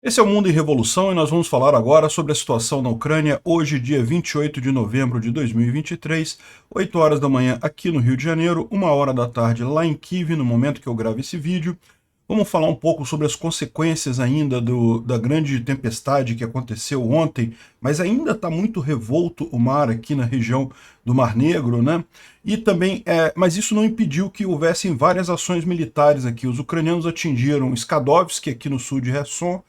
Esse é o Mundo em Revolução e nós vamos falar agora sobre a situação na Ucrânia, hoje, dia 28 de novembro de 2023, 8 horas da manhã aqui no Rio de Janeiro, 1 hora da tarde lá em Kiev, no momento que eu gravo esse vídeo. Vamos falar um pouco sobre as consequências ainda da grande tempestade que aconteceu ontem, mas ainda está muito revolto o mar aqui na região do Mar Negro, né? E também, mas isso não impediu que houvessem várias ações militares aqui. Os ucranianos atingiram Skadovsk, aqui no sul de Kherson,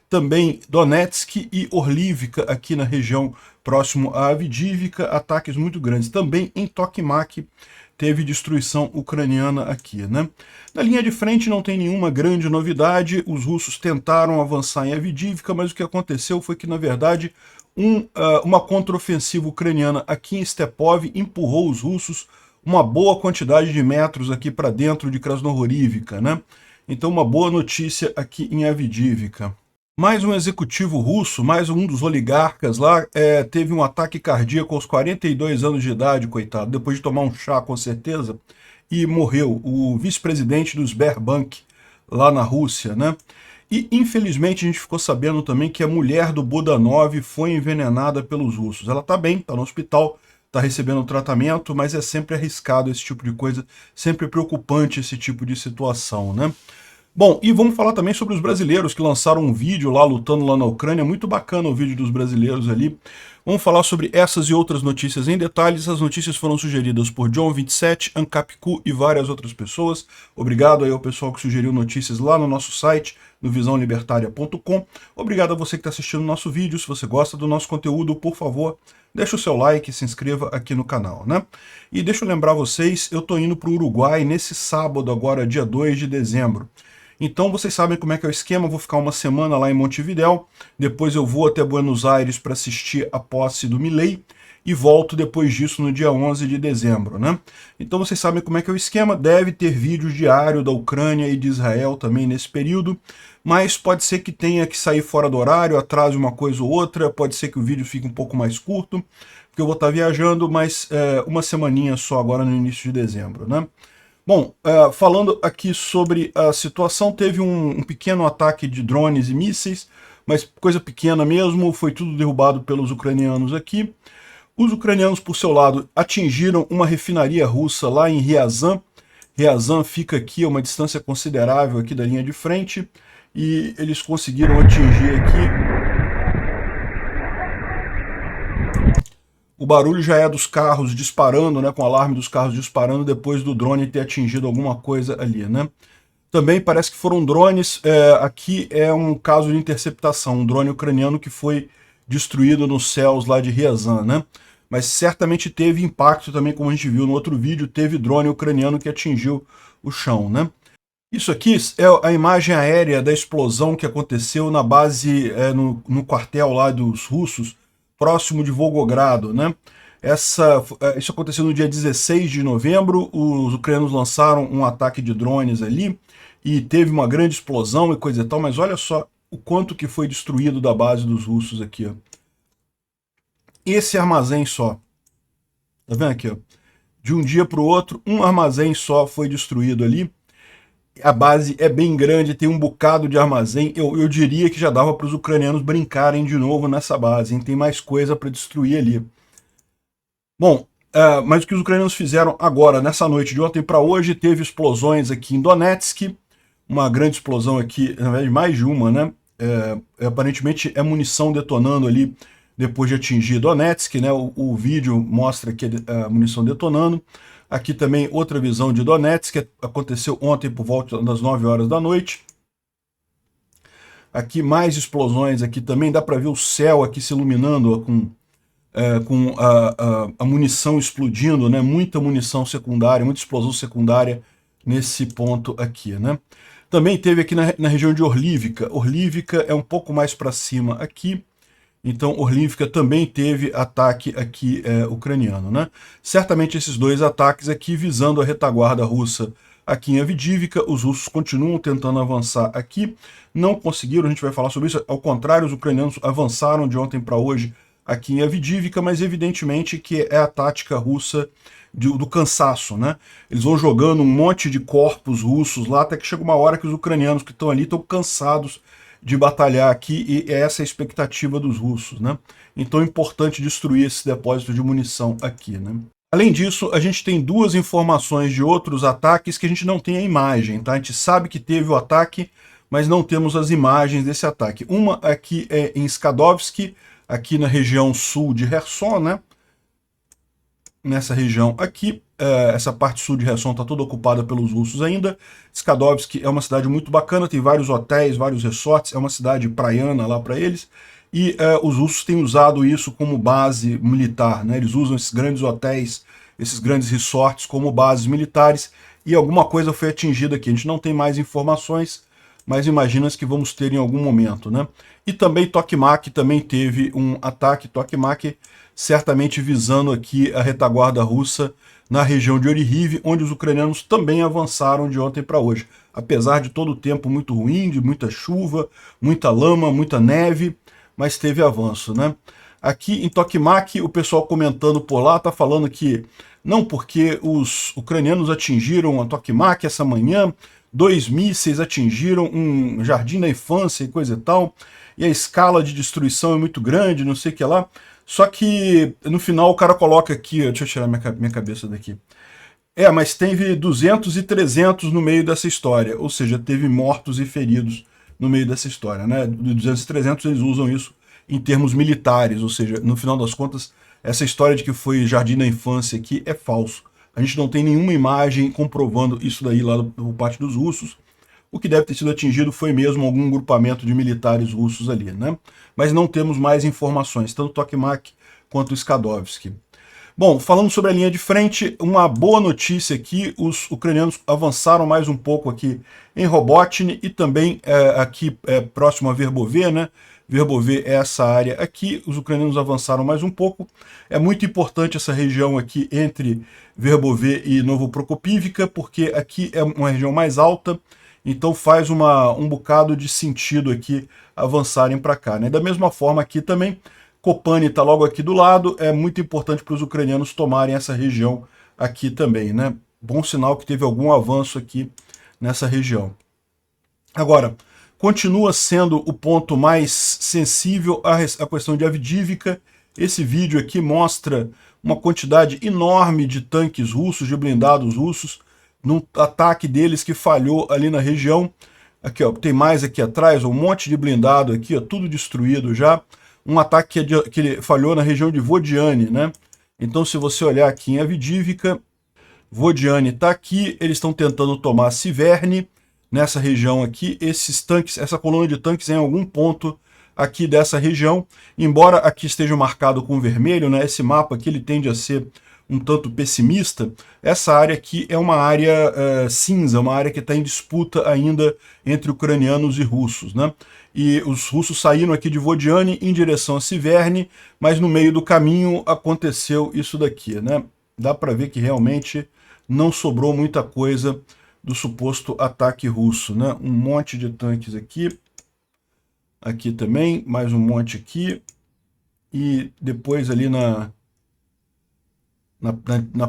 também Donetsk e Orlivka, aqui na região próximo a Avdiivka, ataques muito grandes. Também em Tokmak teve destruição ucraniana aqui, né? Na linha de frente não tem nenhuma grande novidade, os russos tentaram avançar em Avdiivka, mas o que aconteceu foi que, na verdade, uma contraofensiva ucraniana aqui em Stepov empurrou os russos uma boa quantidade de metros aqui para dentro de Krasnohorivka, né? Então, uma boa notícia aqui em Avdiivka. Mais um executivo russo, mais um dos oligarcas lá, teve um ataque cardíaco aos 42 anos de idade, coitado, depois de tomar um chá, com certeza, e morreu. O vice-presidente do Sberbank, lá na Rússia, né? E, infelizmente, a gente ficou sabendo também que a mulher do Budanov foi envenenada pelos russos. Ela tá bem, tá no hospital, tá recebendo tratamento, mas é sempre arriscado esse tipo de coisa, sempre preocupante esse tipo de situação, né? Bom, e vamos falar também sobre os brasileiros que lançaram um vídeo lá, lutando lá na Ucrânia, muito bacana o vídeo dos brasileiros ali. Vamos falar sobre essas e outras notícias em detalhes. As notícias foram sugeridas por John27, Ancapcu e várias outras pessoas. Obrigado aí ao pessoal que sugeriu notícias lá no nosso site, no visãolibertaria.com. Obrigado a você que está assistindo o nosso vídeo. Se você gosta do nosso conteúdo, por favor, deixa o seu like e se inscreva aqui no canal, né? E deixa eu lembrar vocês, eu estou indo para o Uruguai nesse sábado agora, dia 2 de dezembro. Então vocês sabem como é que é o esquema, eu vou ficar uma semana lá em Montevidéu, depois eu vou até Buenos Aires para assistir a posse do Milei e volto depois disso no dia 11 de dezembro, né? Então vocês sabem como é que é o esquema, deve ter vídeo diário da Ucrânia e de Israel também nesse período, mas pode ser que tenha que sair fora do horário, atrase uma coisa ou outra, pode ser que o vídeo fique um pouco mais curto, porque eu vou estar viajando, mas uma semaninha só agora no início de dezembro, né? Bom, falando aqui sobre a situação, teve um pequeno ataque de drones e mísseis, mas coisa pequena mesmo, foi tudo derrubado pelos ucranianos aqui. Os ucranianos, por seu lado, atingiram uma refinaria russa lá em Ryazan. Ryazan fica aqui a uma distância considerável aqui da linha de frente, e eles conseguiram atingir aqui. O barulho já é dos carros disparando, né, com o alarme dos carros disparando depois do drone ter atingido alguma coisa ali, né? Também parece que foram drones, aqui é um caso de interceptação, um drone ucraniano que foi destruído nos céus lá de Ryazan, né? Mas certamente teve impacto também, como a gente viu no outro vídeo, teve drone ucraniano que atingiu o chão, né? Isso aqui é a imagem aérea da explosão que aconteceu na base, no quartel lá dos russos, próximo de Volgogrado, né? Isso aconteceu no dia 16 de novembro, os ucranianos lançaram um ataque de drones ali, e teve uma grande explosão e coisa e tal, mas olha só o quanto que foi destruído da base dos russos aqui, ó. Esse armazém só, tá vendo aqui, ó? De um dia para o outro, um armazém só foi destruído ali. A base é bem grande, tem um bocado de armazém. Eu diria que já dava para os ucranianos brincarem de novo nessa base, hein? Tem mais coisa para destruir ali. Bom, mas o que os ucranianos fizeram agora, nessa noite de ontem para hoje, teve explosões aqui em Donetsk, uma grande explosão aqui, na verdade mais de uma, né? Aparentemente é munição detonando ali depois de atingir Donetsk, né? O vídeo mostra aqui a munição detonando. Aqui também outra visão de Donetsk, que aconteceu ontem por volta das 9 horas da noite. Aqui mais explosões, aqui também dá para ver o céu aqui se iluminando com a munição explodindo, né? Muita munição secundária, muita explosão secundária nesse ponto aqui, né? Também teve aqui na região de Orlivka. Orlivka é um pouco mais para cima aqui. Então, Orlivka também teve ataque aqui ucraniano, né? Certamente esses dois ataques aqui visando a retaguarda russa aqui em Avdiivka. Os russos continuam tentando avançar aqui, não conseguiram, a gente vai falar sobre isso. Ao contrário, os ucranianos avançaram de ontem para hoje aqui em Avdiivka, mas evidentemente que é a tática russa do cansaço, né? Eles vão jogando um monte de corpos russos lá, até que chega uma hora que os ucranianos que estão ali estão cansados de batalhar aqui, e é essa a expectativa dos russos, né? Então é importante destruir esse depósito de munição aqui, né? Além disso, a gente tem duas informações de outros ataques que a gente não tem a imagem, tá? A gente sabe que teve o ataque, mas não temos as imagens desse ataque. Uma aqui é em Skadovsk, aqui na região sul de Kherson, né? Nessa região aqui, essa parte sul de Kherson está toda ocupada pelos russos ainda. Skadovsk é uma cidade muito bacana, tem vários hotéis, vários resorts, é uma cidade praiana lá para eles. E os russos têm usado isso como base militar, né? Eles usam esses grandes hotéis, esses grandes resorts como bases militares, e alguma coisa foi atingida aqui. A gente não tem mais informações, mas imagina que vamos ter em algum momento, né? E também Tokmak também teve um ataque, Tokmak certamente visando aqui a retaguarda russa na região de Oryhiv, onde os ucranianos também avançaram de ontem para hoje. Apesar de todo o tempo muito ruim, de muita chuva, muita lama, muita neve, mas teve avanço, né? Aqui em Tokmak, o pessoal comentando por lá está falando que não, porque os ucranianos atingiram a Tokmak essa manhã, 2 mísseis atingiram um jardim da infância e coisa e tal, e a escala de destruição é muito grande, não sei o que lá. Só que no final o cara coloca aqui, deixa eu tirar minha cabeça daqui. Mas teve 200 e 300 no meio dessa história, ou seja, teve mortos e feridos no meio dessa história, né? De 200 e 300 eles usam isso em termos militares, ou seja, no final das contas, essa história de que foi jardim da infância aqui é falso. A gente não tem nenhuma imagem comprovando isso daí lá por parte dos russos. O que deve ter sido atingido foi mesmo algum grupamento de militares russos ali, né? Mas não temos mais informações, tanto Tokmak quanto Skadovsk. Bom, falando sobre a linha de frente, uma boa notícia aqui, os ucranianos avançaram mais um pouco aqui em Robotny e também aqui próximo a Verbove, né? Verbove é essa área aqui, os ucranianos avançaram mais um pouco. É muito importante essa região aqui entre Verbove e Novoprokopivka, porque aqui é uma região mais alta, então faz um bocado de sentido aqui avançarem para cá, né? Da mesma forma aqui também, Kopani está logo aqui do lado, é muito importante para os ucranianos tomarem essa região aqui também, né? Bom sinal que teve algum avanço aqui nessa região. Agora, continua sendo o ponto mais sensível a questão de Avdiivka. Esse vídeo aqui mostra uma quantidade enorme de tanques russos, de blindados russos, num ataque deles que falhou ali na região. Aqui, ó, tem mais aqui atrás, um monte de blindado aqui, ó, tudo destruído já. Um ataque que ele falhou na região de Vodiane, né? Então, se você olhar aqui em Avdiivka, Vodiane está aqui, eles estão tentando tomar Siverny, nessa região aqui. Esses tanques, essa coluna de tanques é em algum ponto aqui dessa região, embora aqui esteja marcado com vermelho, né? Esse mapa aqui ele tende a ser um tanto pessimista. Essa área aqui é uma área cinza, uma área que está em disputa ainda entre ucranianos e russos, né? E os russos saíram aqui de Vodiane em direção a Siverny, mas no meio do caminho aconteceu isso daqui, né? Dá para ver que realmente não sobrou muita coisa do suposto ataque russo, né? Um monte de tanques aqui, aqui também, mais um monte aqui, e depois ali na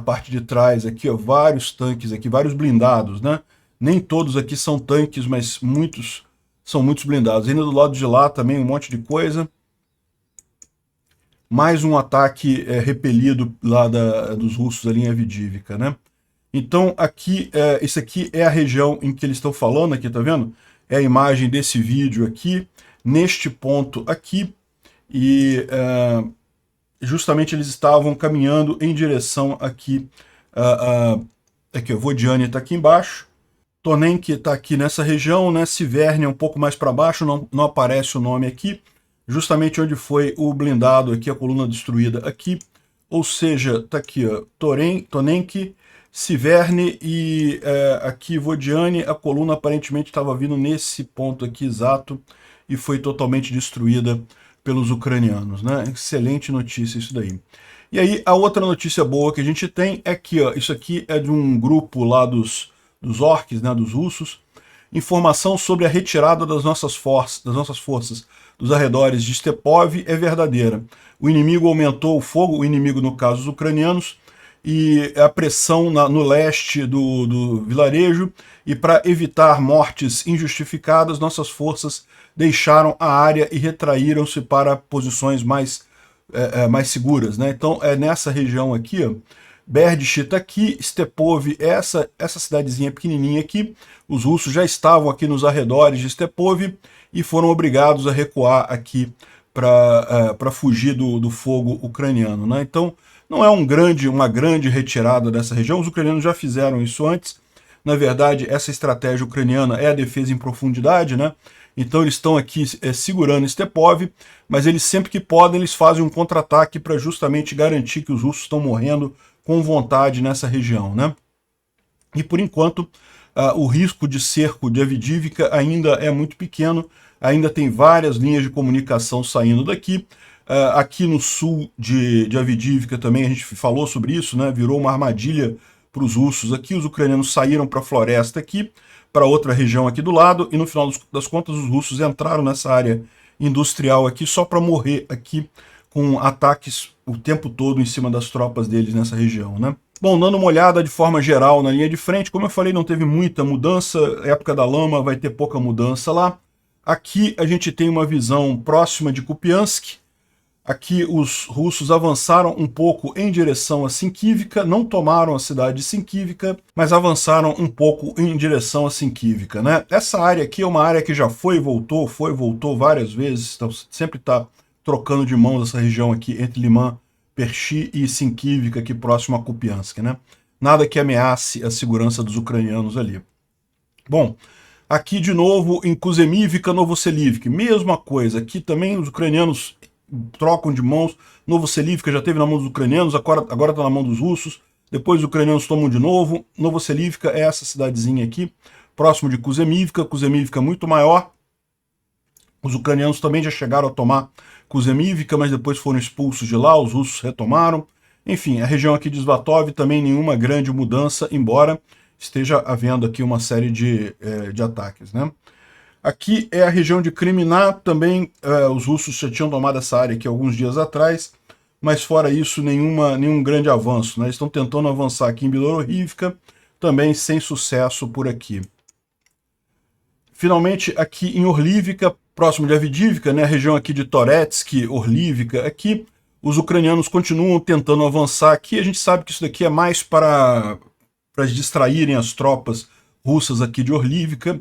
parte de trás aqui, ó, vários tanques aqui, vários blindados, né? Nem todos aqui são tanques, mas muitos são muitos blindados. Ainda do lado de lá também um monte de coisa. Mais um ataque repelido lá dos russos ali em Avdiivka, né? Então aqui, isso aqui é a região em que eles estão falando aqui, tá vendo? É a imagem desse vídeo aqui, neste ponto aqui, e justamente eles estavam caminhando em direção aqui, aqui, ó, Vodiane está aqui embaixo, Tonenk está aqui nessa região, né? Siverny é um pouco mais para baixo, não aparece o nome aqui, justamente onde foi o blindado aqui, a coluna destruída aqui, ou seja, está aqui, ó, Tonenk, Siverny e aqui Vodiane, a coluna aparentemente estava vindo nesse ponto aqui exato e foi totalmente destruída pelos ucranianos, né? Excelente notícia isso daí. E aí a outra notícia boa que a gente tem é que, ó, isso aqui é de um grupo lá dos orcs, né, dos russos, informação sobre a retirada das nossas forças dos arredores de Stepov é verdadeira. O inimigo aumentou o fogo, o inimigo no caso os ucranianos, e a pressão no leste do vilarejo, e para evitar mortes injustificadas, nossas forças deixaram a área e retraíram-se para posições mais seguras, né? Então é nessa região aqui, ó, Berdych está aqui, Stepov, essa cidadezinha pequenininha aqui, os russos já estavam aqui nos arredores de Stepov e foram obrigados a recuar aqui para fugir do fogo ucraniano, né? Então não é uma grande retirada dessa região, os ucranianos já fizeram isso antes. Na verdade, essa estratégia ucraniana é a defesa em profundidade, né? Então eles estão aqui segurando Stepov, mas eles sempre que podem, eles fazem um contra-ataque para justamente garantir que os russos estão morrendo com vontade nessa região, né? E por enquanto, o risco de cerco de Avdiivka ainda é muito pequeno, ainda tem várias linhas de comunicação saindo daqui. Aqui no sul de Avdiivka também a gente falou sobre isso, né? Virou uma armadilha para os russos aqui, os ucranianos saíram para a floresta aqui, para outra região aqui do lado, e no final das contas os russos entraram nessa área industrial aqui só para morrer aqui com ataques o tempo todo em cima das tropas deles nessa região, né? Bom, dando uma olhada de forma geral na linha de frente, como eu falei, não teve muita mudança, época da lama vai ter pouca mudança lá. Aqui a gente tem uma visão próxima de Kupiansk. Aqui os russos avançaram um pouco em direção a Sinkivka, não tomaram a cidade de Sinkivka, mas avançaram um pouco em direção a Sinkivka, né? Essa área aqui é uma área que já foi e voltou várias vezes, então sempre está trocando de mãos essa região aqui entre Liman, Pershi e Sinkivka, aqui próximo a Kupiansk, né? Nada que ameace a segurança dos ucranianos ali. Bom, aqui de novo em Kuzemivka, Novoselivka, mesma coisa, aqui também os ucranianos trocam de mãos, Novoselivka já teve na mão dos ucranianos, agora está na mão dos russos, depois os ucranianos tomam de novo. Novoselivka é essa cidadezinha aqui, próximo de Kuzemivka, Kuzemivka muito maior. Os ucranianos também já chegaram a tomar Kuzemivka, mas depois foram expulsos de lá, os russos retomaram. Enfim, a região aqui de Svatov também nenhuma grande mudança, embora esteja havendo aqui uma série de ataques, né? Aqui é a região de Kriminá, também os russos já tinham tomado essa área aqui alguns dias atrás, mas fora isso nenhum grande avanço, né? Eles estão tentando avançar aqui em Bilorivka, também sem sucesso por aqui. Finalmente aqui em Orlivka, próximo de Avdiivka, né, a região aqui de Toretsk, Orlivka, aqui os ucranianos continuam tentando avançar aqui, a gente sabe que isso daqui é mais para distraírem as tropas russas aqui de Orlivka.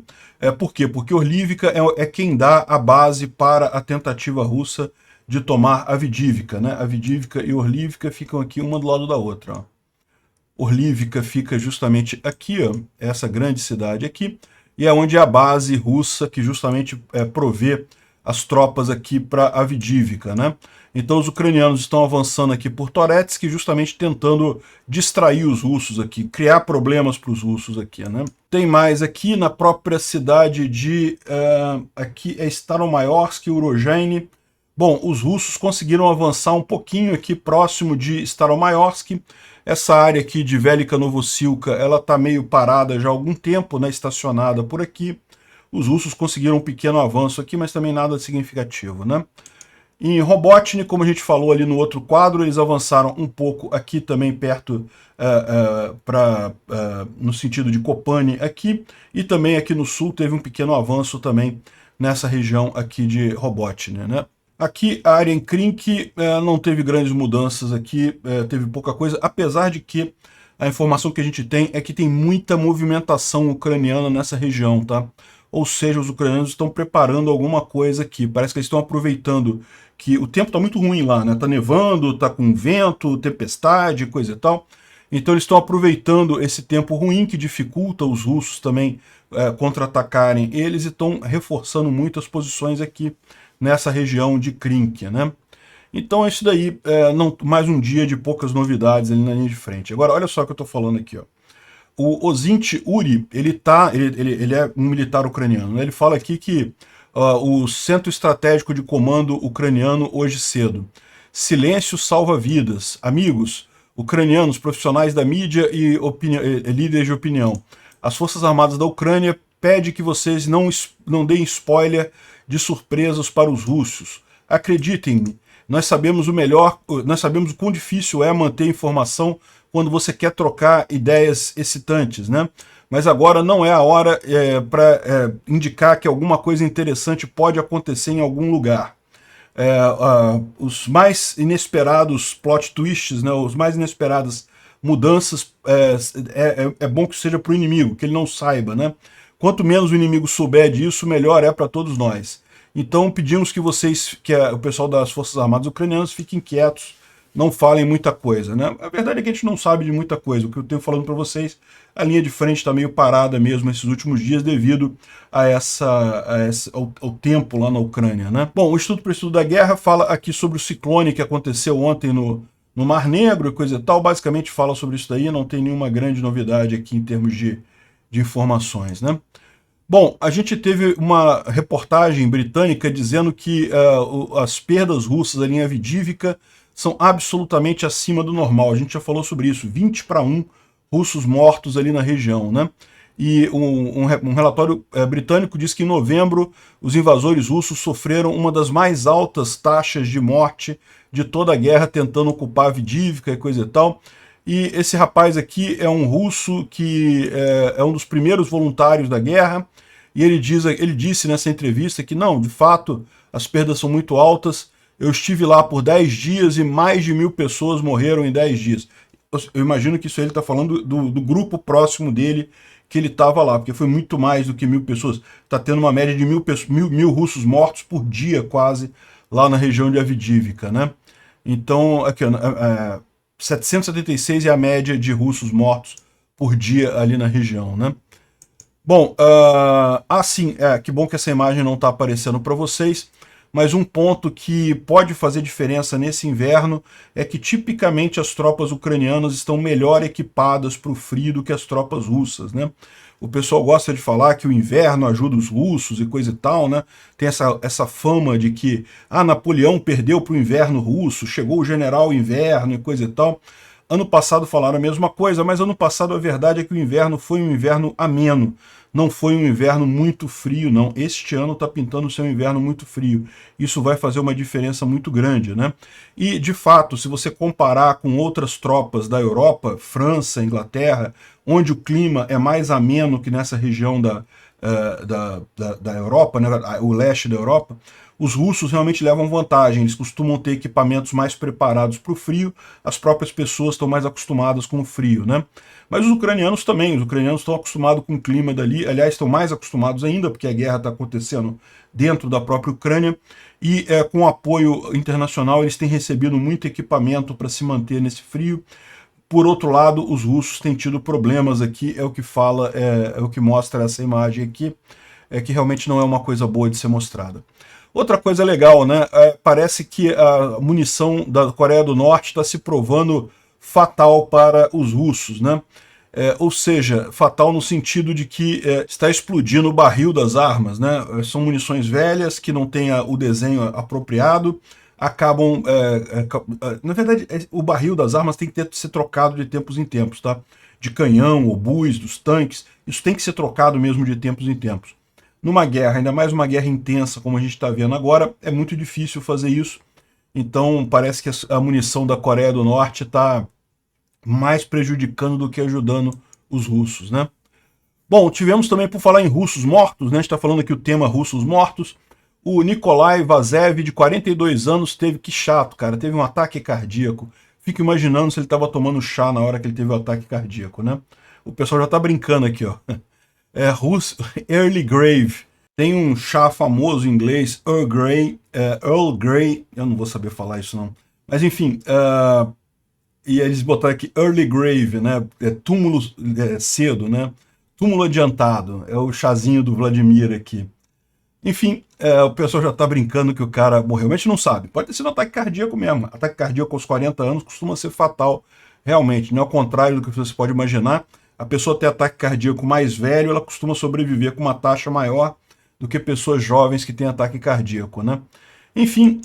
Por quê? Porque Orlivka é quem dá a base para a tentativa russa de tomar Avdiivka, né? Avdiivka e Orlivka ficam aqui uma do lado da outra, ó. Orlivka fica justamente aqui, ó, essa grande cidade aqui, e é onde é a base russa que justamente provê as tropas aqui para Avdiivka, né? Então os ucranianos estão avançando aqui por Toretsk, justamente tentando distrair os russos aqui, criar problemas para os russos aqui, né? Tem mais aqui na própria cidade de... aqui é Staromayorsk e Urozhaine. Bom, os russos conseguiram avançar um pouquinho aqui próximo de Staromayorsk. Essa área aqui de Velika Novosilka, ela está meio parada já há algum tempo, né, estacionada por aqui. Os russos conseguiram um pequeno avanço aqui, mas também nada significativo, né? Em Robotny, como a gente falou ali no outro quadro, eles avançaram um pouco aqui também perto, no sentido de Kopani aqui, e também aqui no sul teve um pequeno avanço também nessa região aqui de Robotny, né? Aqui a área em Krink não teve grandes mudanças aqui, teve pouca coisa, apesar de que a informação que a gente tem é que tem muita movimentação ucraniana nessa região, tá? Ou seja, os ucranianos estão preparando alguma coisa aqui. Parece que eles estão aproveitando que o tempo está muito ruim lá, né? Tá nevando, tá com vento, tempestade, coisa e tal. Então eles estão aproveitando esse tempo ruim que dificulta os russos também contra-atacarem eles e estão reforçando muito as posições aqui nessa região de Krink, né? Então é isso daí, mais um dia de poucas novidades ali na linha de frente. Agora, olha só o que eu estou falando aqui, ó. O Ozint Uri, ele é um militar ucraniano, né? Ele fala aqui que o Centro Estratégico de Comando Ucraniano hoje cedo. Silêncio salva vidas. Amigos ucranianos, profissionais da mídia e líderes de opinião. As Forças Armadas da Ucrânia pedem que vocês não deem spoiler de surpresas para os russos. Acreditem-me, nós sabemos o quão difícil é manter informação quando você quer trocar ideias excitantes, né? mas agora não é a hora para indicar que alguma coisa interessante pode acontecer em algum lugar. Os mais inesperados plot twists, né, os mais inesperadas mudanças, é bom que seja para o inimigo, que ele não saiba, né? Quanto menos o inimigo souber disso, melhor é para todos nós. Então pedimos que vocês, o pessoal das Forças Armadas Ucranianas, fiquem quietos, não falem muita coisa, né? A verdade é que a gente não sabe de muita coisa. O que eu tenho falando para vocês, a linha de frente está meio parada mesmo esses últimos dias devido ao tempo lá na Ucrânia, né? Bom, o Instituto para o Estudo da Guerra fala aqui sobre o ciclone que aconteceu ontem no Mar Negro e coisa e tal. Basicamente fala sobre isso daí, não tem nenhuma grande novidade aqui em termos de informações, né? Bom, a gente teve uma reportagem britânica dizendo que as perdas russas ali em Avdiivka são absolutamente acima do normal. A gente já falou sobre isso, 20-1 russos mortos ali na região, né? E um relatório britânico diz que em novembro os invasores russos sofreram uma das mais altas taxas de morte de toda a guerra tentando ocupar Avdiivka e coisa e tal. E esse rapaz aqui é um russo que é um dos primeiros voluntários da guerra, e ele disse nessa entrevista que não, de fato, as perdas são muito altas. Eu estive lá por 10 dias e mais de 1000 pessoas morreram em 10 dias. Eu imagino que isso ele está falando do grupo próximo dele que ele estava lá, porque foi muito mais do que 1000 pessoas. Está tendo uma média de 1000 russos mortos por dia, quase, lá na região de Avdiivka, né? Então, aqui, 776 é a média de russos mortos por dia ali na região, né? Bom, sim, que bom que essa imagem não está aparecendo para vocês, mas um ponto que pode fazer diferença nesse inverno é que tipicamente as tropas ucranianas estão melhor equipadas para o frio do que as tropas russas, né? O pessoal gosta de falar que o inverno ajuda os russos e coisa e tal, né? Tem essa fama de que Napoleão perdeu para o inverno russo, chegou o general inverno e coisa e tal. Ano passado falaram a mesma coisa, mas ano passado a verdade é que o inverno foi um inverno ameno. Não foi um inverno muito frio, não. Este ano está pintando ser um inverno muito frio. Isso vai fazer uma diferença muito grande, né? E, de fato, se você comparar com outras tropas da Europa, França, Inglaterra, onde o clima é mais ameno que nessa região da Europa, né, o leste da Europa, os russos realmente levam vantagem, eles costumam ter equipamentos mais preparados para o frio, as próprias pessoas estão mais acostumadas com o frio, né? Mas os ucranianos também, os ucranianos estão acostumados com o clima dali, aliás, estão mais acostumados ainda, porque a guerra está acontecendo dentro da própria Ucrânia, e com apoio internacional eles têm recebido muito equipamento para se manter nesse frio. Por outro lado, os russos têm tido problemas aqui, é o que fala, é o que mostra essa imagem aqui, que realmente não é uma coisa boa de ser mostrada. Outra coisa legal, né? Parece que a munição da Coreia do Norte está se provando fatal para os russos, né? Ou seja, fatal no sentido de que está explodindo o barril das armas, né? São munições velhas que não têm o desenho apropriado, acabam... na verdade, o barril das armas tem que ser trocado de tempos em tempos, tá? De canhão, obus, dos tanques, isso tem que ser trocado mesmo de tempos em tempos. Numa guerra, ainda mais uma guerra intensa como a gente está vendo agora, é muito difícil fazer isso. Então parece que a munição da Coreia do Norte está mais prejudicando do que ajudando os russos, né? Bom, tivemos também, por falar em russos mortos, né? A gente está falando aqui o tema russos mortos. O Nikolai Vazev, de 42 anos, que chato, cara, teve um ataque cardíaco. Fico imaginando se ele estava tomando chá na hora que ele teve o ataque cardíaco, né? O pessoal já está brincando aqui, ó. Early Grave. Tem um chá famoso em inglês, Earl Grey, eu não vou saber falar isso não. Mas enfim, e eles botaram aqui Early Grave, né? Túmulo cedo, né? Túmulo adiantado, é o chazinho do Vladimir aqui. Enfim, o pessoal já está brincando que o cara morreu. A gente não sabe, pode ter sido um ataque cardíaco mesmo. Ataque cardíaco aos 40 anos costuma ser fatal, realmente. Não é ao contrário do que você pode imaginar. A pessoa ter ataque cardíaco mais velho, ela costuma sobreviver com uma taxa maior do que pessoas jovens que têm ataque cardíaco, né? Enfim,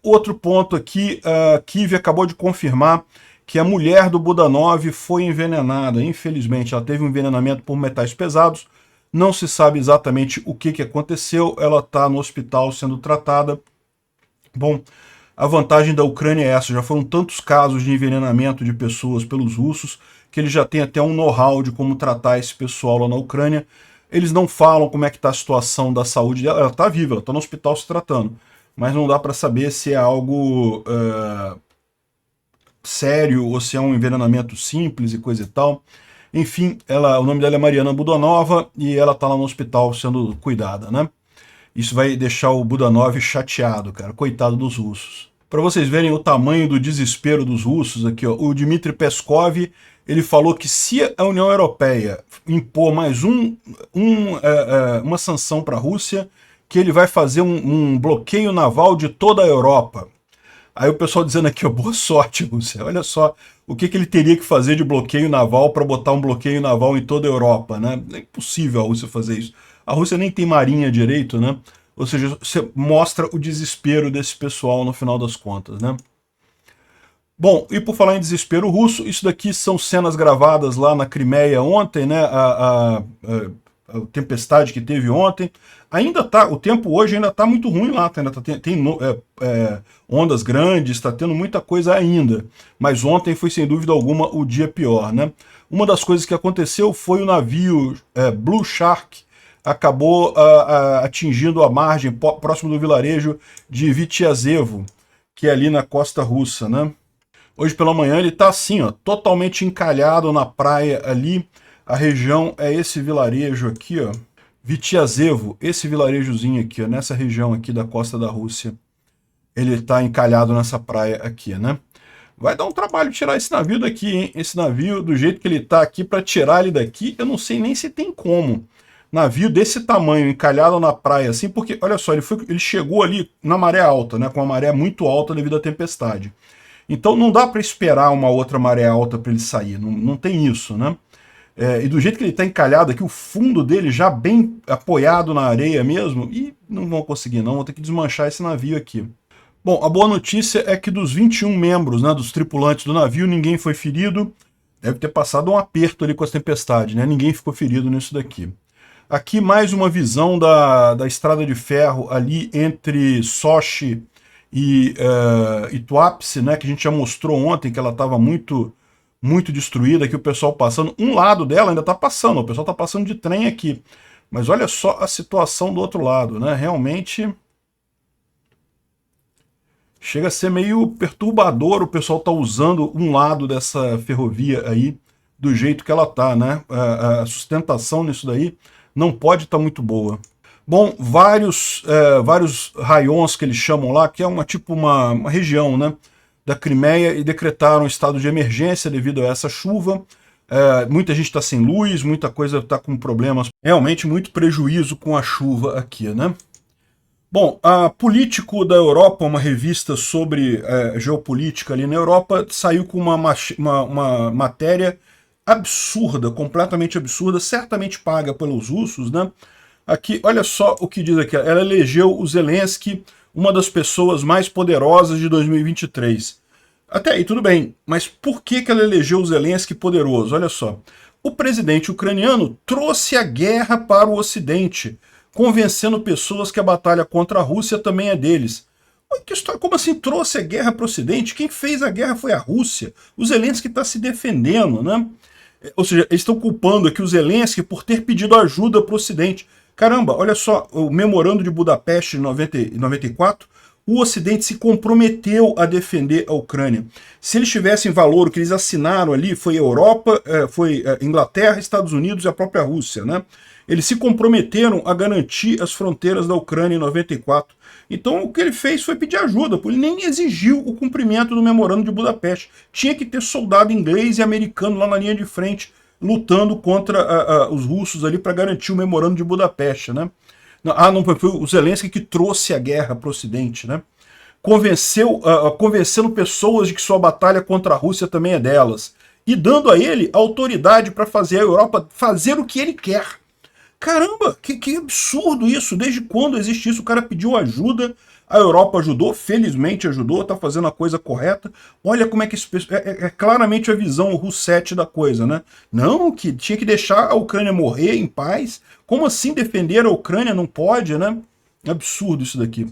outro ponto aqui, Kiev acabou de confirmar que a mulher do Budanov foi envenenada. Infelizmente, ela teve um envenenamento por metais pesados. Não se sabe exatamente o que aconteceu. Ela está no hospital sendo tratada. Bom, a vantagem da Ucrânia é essa. Já foram tantos casos de envenenamento de pessoas pelos russos que eles já têm até um know-how de como tratar esse pessoal lá na Ucrânia. Eles não falam como é que está a situação da saúde dela. Ela está viva, ela está no hospital se tratando, mas não dá para saber se é algo sério ou se é um envenenamento simples e coisa e tal. Enfim, o nome dela é Mariana Budanova e ela está lá no hospital sendo cuidada, né? Isso vai deixar o Budanov chateado, cara. Coitado dos russos. Para vocês verem o tamanho do desespero dos russos aqui, ó, o Dmitry Peskov, ele falou que se a União Europeia impor mais uma sanção para a Rússia, que ele vai fazer um bloqueio naval de toda a Europa. Aí o pessoal dizendo aqui, ó, boa sorte, Rússia. Olha só o que ele teria que fazer de bloqueio naval para botar um bloqueio naval em toda a Europa, né? É impossível a Rússia fazer isso. A Rússia nem tem marinha direito, né? Ou seja, você mostra o desespero desse pessoal no final das contas, né? Bom, e por falar em desespero russo, isso daqui são cenas gravadas lá na Crimeia ontem, né? A tempestade que teve ontem. Ainda tá, o tempo hoje ainda tá muito ruim lá, ainda tem ondas grandes, está tendo muita coisa ainda. Mas ontem foi sem dúvida alguma o dia pior, né? Uma das coisas que aconteceu foi o navio Blue Shark acabou atingindo a margem próximo do vilarejo de Vitiazevo, que é ali na costa russa, né? Hoje pela manhã ele está assim, ó, totalmente encalhado na praia ali. A região é esse vilarejo aqui, ó, Vitiazevo, esse vilarejozinho aqui, ó, nessa região aqui da costa da Rússia. Ele está encalhado nessa praia aqui, né? Vai dar um trabalho tirar esse navio daqui, hein? Esse navio, do jeito que ele está aqui, para tirar ele daqui, eu não sei nem se tem como. Navio desse tamanho, encalhado na praia, assim, porque, olha só, ele chegou ali na maré alta, né? Com a maré muito alta devido à tempestade. Então não dá para esperar uma outra maré alta para ele sair, não tem isso, né? E do jeito que ele está encalhado aqui, o fundo dele já bem apoiado na areia mesmo, e não vão conseguir não, vão ter que desmanchar esse navio aqui. Bom, a boa notícia é que dos 21 membros, né, dos tripulantes do navio, ninguém foi ferido, deve ter passado um aperto ali com as tempestades, né? Ninguém ficou ferido nisso daqui. Aqui mais uma visão da estrada de ferro ali entre Sochi e Tuapse, né, que a gente já mostrou ontem que ela estava muito destruída, aqui o pessoal passando, um lado dela ainda está passando, o pessoal está passando de trem aqui, mas olha só a situação do outro lado, né, realmente chega a ser meio perturbador o pessoal tá usando um lado dessa ferrovia aí do jeito que ela tá, né, a sustentação nisso daí não pode estar muito boa. Bom, vários raions que eles chamam lá, que é uma região, né, da Crimeia, e decretaram estado de emergência devido a essa chuva. Muita gente está sem luz, muita coisa está com problemas. Realmente muito prejuízo com a chuva aqui, né? Bom, a Político da Europa, uma revista sobre geopolítica ali na Europa, saiu com uma matéria absurda, completamente absurda, certamente paga pelos russos, né? Aqui, olha só o que diz aqui. Ela elegeu o Zelensky uma das pessoas mais poderosas de 2023. Até aí, tudo bem. Mas por que ela elegeu o Zelensky poderoso? Olha só. O presidente ucraniano trouxe a guerra para o Ocidente, convencendo pessoas que a batalha contra a Rússia também é deles. Que história? Como assim trouxe a guerra para o Ocidente? Quem fez a guerra foi a Rússia. O Zelensky está se defendendo, né? Ou seja, eles estão culpando aqui o Zelensky por ter pedido ajuda para o Ocidente. Caramba, olha só, o memorando de Budapeste de 94, o Ocidente se comprometeu a defender a Ucrânia. Se eles tivessem valor, o que eles assinaram ali foi Europa, foi Inglaterra, Estados Unidos e a própria Rússia, né? Eles se comprometeram a garantir as fronteiras da Ucrânia em 94. Então o que ele fez foi pedir ajuda, porque ele nem exigiu o cumprimento do memorando de Budapeste. Tinha que ter soldado inglês e americano lá na linha de frente, lutando contra os russos ali para garantir o memorando de Budapeste, né? Não, foi o Zelensky que trouxe a guerra para o Ocidente, né? Convencendo pessoas de que sua batalha contra a Rússia também é delas, e dando a ele autoridade para fazer a Europa fazer o que ele quer. Caramba, que absurdo isso! Desde quando existe isso? O cara pediu ajuda, a Europa ajudou, felizmente ajudou, tá fazendo a coisa correta. Olha como é que é claramente a visão russete da coisa, né? Não, que tinha que deixar a Ucrânia morrer em paz. Como assim defender a Ucrânia? Não pode, né? Absurdo isso daqui.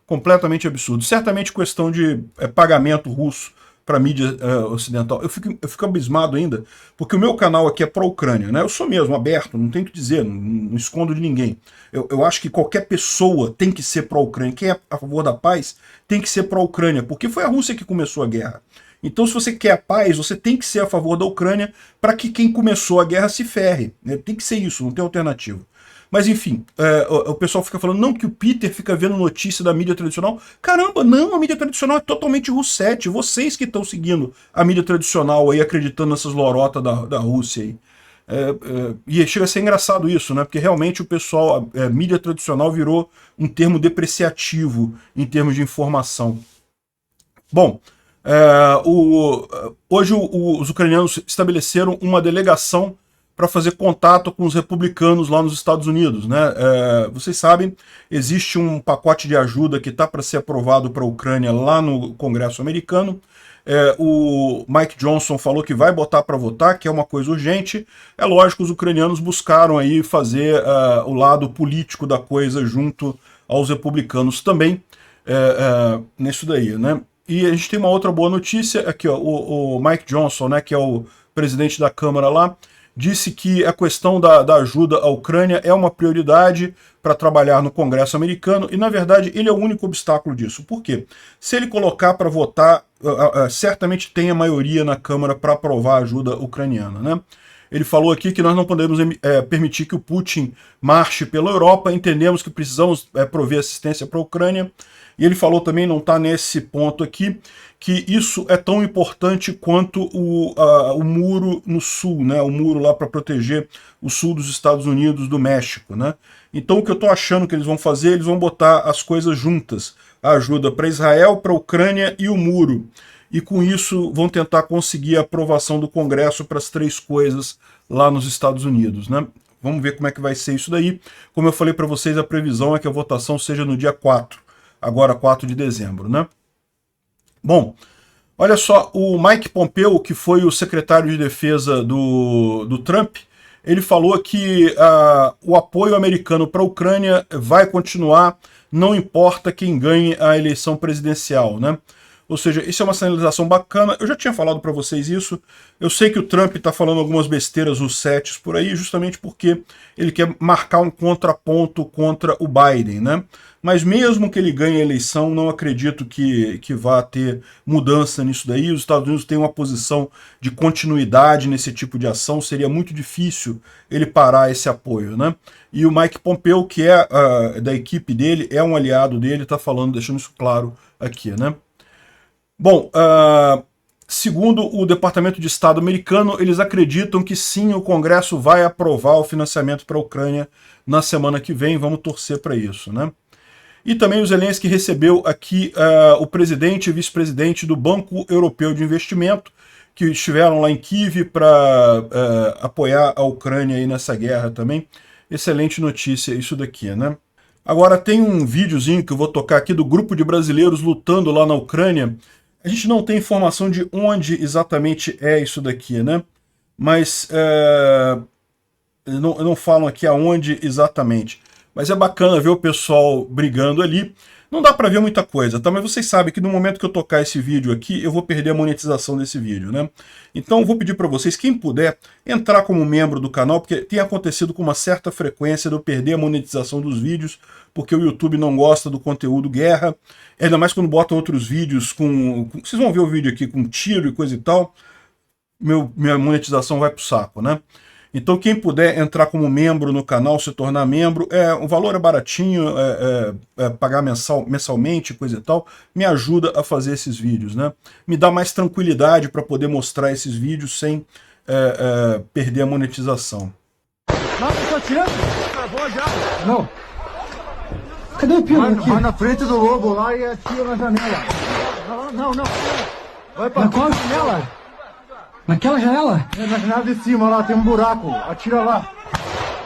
Completamente absurdo. Certamente questão de pagamento russo para a mídia ocidental. Eu fico abismado ainda, porque o meu canal aqui é pró-Ucrânia, né? Eu sou mesmo aberto, não tenho o que dizer, não escondo de ninguém. Eu acho que qualquer pessoa tem que ser pró-Ucrânia. Quem é a favor da paz tem que ser pró-Ucrânia, porque foi a Rússia que começou a guerra. Então, se você quer a paz, você tem que ser a favor da Ucrânia para que quem começou a guerra se ferre, né? Tem que ser isso, não tem alternativa. Mas enfim, o pessoal fica falando, não, que o Peter fica vendo notícia da mídia tradicional. Caramba, não, a mídia tradicional é totalmente russete. Vocês que estão seguindo a mídia tradicional aí, acreditando nessas lorotas da Rússia aí. E chega a ser engraçado isso, né? Porque realmente o pessoal, a mídia tradicional virou um termo depreciativo em termos de informação. Bom, hoje os ucranianos estabeleceram uma delegação para fazer contato com os republicanos lá nos Estados Unidos, né? Vocês sabem, existe um pacote de ajuda que está para ser aprovado para a Ucrânia lá no Congresso americano. O Mike Johnson falou que vai botar para votar, que é uma coisa urgente. É lógico, os ucranianos buscaram aí fazer o lado político da coisa junto aos republicanos também, nisso daí, né? E a gente tem uma outra boa notícia aqui, ó, o Mike Johnson, né, que é o presidente da Câmara lá, disse que a questão da ajuda à Ucrânia é uma prioridade para trabalhar no Congresso americano, e na verdade ele é o único obstáculo disso. Por quê? Se ele colocar para votar, certamente tem a maioria na Câmara para aprovar a ajuda ucraniana, né? Ele falou aqui que nós não podemos permitir que o Putin marche pela Europa, entendemos que precisamos prover assistência para a Ucrânia, e ele falou também, não está nesse ponto aqui, que isso é tão importante quanto o muro no sul, né? O muro lá para proteger o sul dos Estados Unidos, do México, né? Então o que eu estou achando que eles vão fazer, eles vão botar as coisas juntas, a ajuda para Israel, para a Ucrânia e o muro. E com isso vão tentar conseguir a aprovação do Congresso para as três coisas lá nos Estados Unidos, né? Vamos ver como é que vai ser isso daí. Como eu falei para vocês, a previsão é que a votação seja no dia 4, agora 4 de dezembro, né? Bom, olha só, o Mike Pompeo, que foi o secretário de defesa do Trump, ele falou que o apoio americano para a Ucrânia vai continuar, não importa quem ganhe a eleição presidencial, né? Ou seja, isso é uma sinalização bacana. Eu já tinha falado para vocês isso. Eu sei que o Trump está falando algumas besteiras russetes por aí, justamente porque ele quer marcar um contraponto contra o Biden, né? Mas mesmo que ele ganhe a eleição, não acredito que vá ter mudança nisso daí. Os Estados Unidos têm uma posição de continuidade nesse tipo de ação. Seria muito difícil ele parar esse apoio, né? E o Mike Pompeo, que é da equipe dele, é um aliado dele, está falando, deixando isso claro aqui, né? Bom, segundo o Departamento de Estado americano, eles acreditam que sim, o Congresso vai aprovar o financiamento para a Ucrânia na semana que vem. Vamos torcer para isso, né? E também o Zelensky recebeu aqui o presidente e vice-presidente do Banco Europeu de Investimento, que estiveram lá em Kiev para apoiar a Ucrânia aí nessa guerra também. Excelente notícia isso daqui, né? Agora tem um videozinho que eu vou tocar aqui do grupo de brasileiros lutando lá na Ucrânia. A gente não tem informação de onde exatamente é isso daqui, né? Mas não falam aqui aonde exatamente. Mas é bacana ver o pessoal brigando ali. Não dá para ver muita coisa, tá? Mas vocês sabem que no momento que eu tocar esse vídeo aqui, eu vou perder a monetização desse vídeo, né? Então eu vou pedir para vocês, quem puder, entrar como membro do canal, porque tem acontecido com uma certa frequência de eu perder a monetização dos vídeos, porque o YouTube não gosta do conteúdo guerra, ainda mais quando botam outros vídeos com... Vocês vão ver o vídeo aqui com tiro e coisa e tal, minha monetização vai pro saco, né? Então quem puder entrar como membro no canal, se tornar membro, o valor é baratinho, pagar mensalmente, coisa e tal, me ajuda a fazer esses vídeos, né? Me dá mais tranquilidade para poder mostrar esses vídeos sem perder a monetização. Nossa, eu tô atirando? Acabou já. Não. Cadê o pino aqui? Vai na frente do lobo lá e atira na janela. Não. Vai pra qual janela? Naquela janela? É na janela de cima lá, tem um buraco. Atira lá.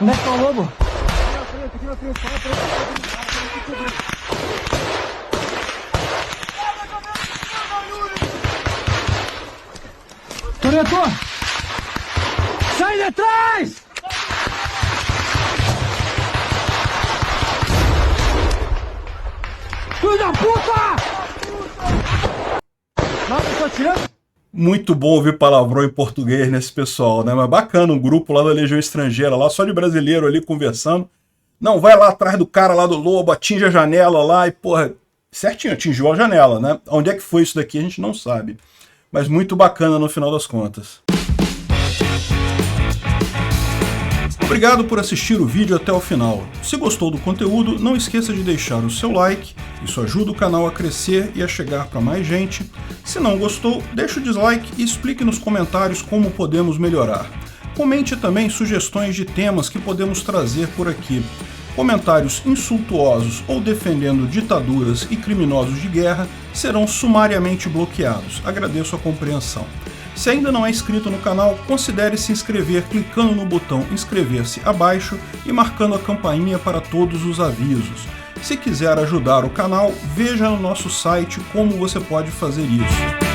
Onde é que tá o lobo? Aqui na frente. Toreto! Sai de trás! Filho da puta! Nossa, eu tô atirando. Muito bom ouvir palavrão em português nesse pessoal, né? Mas bacana, um grupo lá da Legião Estrangeira, lá só de brasileiro ali conversando. Não, vai lá atrás do cara lá do lobo, atinge a janela lá e, porra, certinho, atingiu a janela, né? Onde é que foi isso daqui a gente não sabe. Mas muito bacana no final das contas. Obrigado por assistir o vídeo até o final. Se gostou do conteúdo, não esqueça de deixar o seu like, isso ajuda o canal a crescer e a chegar para mais gente. Se não gostou, deixe o dislike e explique nos comentários como podemos melhorar. Comente também sugestões de temas que podemos trazer por aqui. Comentários insultuosos ou defendendo ditaduras e criminosos de guerra serão sumariamente bloqueados. Agradeço a compreensão. Se ainda não é inscrito no canal, considere se inscrever clicando no botão inscrever-se abaixo e marcando a campainha para todos os avisos. Se quiser ajudar o canal, veja no nosso site como você pode fazer isso.